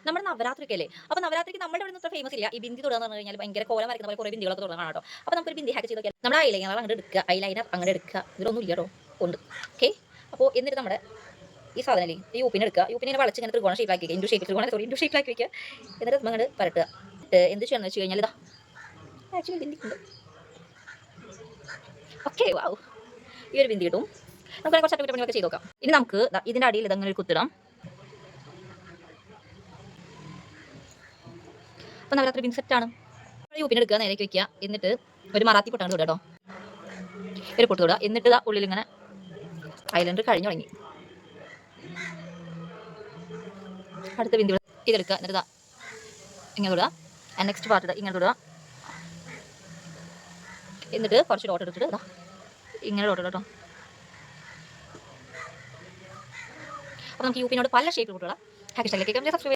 നമ്മുടെ നവരാത്രിക്ക് അല്ലേ? അപ്പോൾ നവരാത്രിക്ക് നമ്മുടെ ഇവിടെ അത്ര ഫേമസ് ഇല്ല. ഈ ബിന്ദി തൊടുക എന്ന് പറഞ്ഞു കഴിഞ്ഞാൽ ഭയങ്കര കോലം വരയ്ക്കുന്ന പോലെ കുറേ ബിന്ദികളൊക്കെ തൊടുന്നതാണ് കേട്ടോ. അപ്പോൾ നമുക്കൊരു ബിന്ദി ഹാക്ക് ചെയ്ത് നോക്കിയാൽ നമ്മുടെ ഐലൈനർ അങ്ങോട്ട് എടുക്കുക. ഇതിലൊന്നും ഇല്ല കേട്ടോ, ഉണ്ട്. ഓക്കെ. അപ്പോൾ എന്നിട്ട് നമ്മുടെ ഈ സാധനം ഈ യൂപ്പിനെ എടുക്കുക. യൂപ്പിനെ ഇങ്ങനെ വളച്ച് ഇങ്ങനെ ത്രികോണ ഷേപ്പിലാക്കി വയ്ക്കുക. ഇൻഡു ഷേപ്പിലാക്കി വയ്ക്കുക. എന്നിട്ട് അങ്ങോട്ട് പരട്ടുക. എന്ത് ചെയ്യണമെന്ന് വെച്ച് കഴിഞ്ഞാൽ ഇതാ ആക്ച്വലി ബിന്ദി ഉണ്ട്. ഓക്കെ, വാവ്. ഈ ഒരു ബിന്ദി കിട്ടും. നമുക്ക് കുറച്ച് അറ്റകുറ്റപ്പണികളൊക്കെ ചെയ്ത് നോക്കാം. ഇനി നമുക്ക് ഇതിൻ്റെ അടിയിൽ ഇതങ്ങനെ ഒരു കുത്തിടാം. അപ്പോൾ നവരാത്രി ബിൻ സെറ്റാണ്. യൂപ്പിനെ എടുക്കുക, നേരേക്ക് വയ്ക്കുക. എന്നിട്ട് ഒരു മറാത്തി പൊട്ടാണ് തൊടുക കേട്ടോ. ഒരു പൊട്ട് തൊടുക. എന്നിട്ട് ഇതാ ഉള്ളിൽ ഇങ്ങനെ ഐലൻഡർ കഴിഞ്ഞു തുടങ്ങി. അടുത്ത ബിന്ദു ഇതെടുക്കുക. എന്നിട്ട് ഇതാ ഇങ്ങനെ തൊടുക. നെക്സ്റ്റ് പാർട്ട് ഇതാ ഇങ്ങനെ തൊടുക. എന്നിട്ട് കുറച്ച് ഡോട്ട് എടുത്തിട്ട് ഇതാ ഇങ്ങനെ ഡോട്ട് കേട്ടോ. അപ്പോൾ നമുക്ക് യൂപ്പിനോട് പല ഷേപ്പിൽ കൂട്ടുക. ഹാക്ക് ഇഷ്ടമല്ലേ? സബ്സ്ക്രൈബ്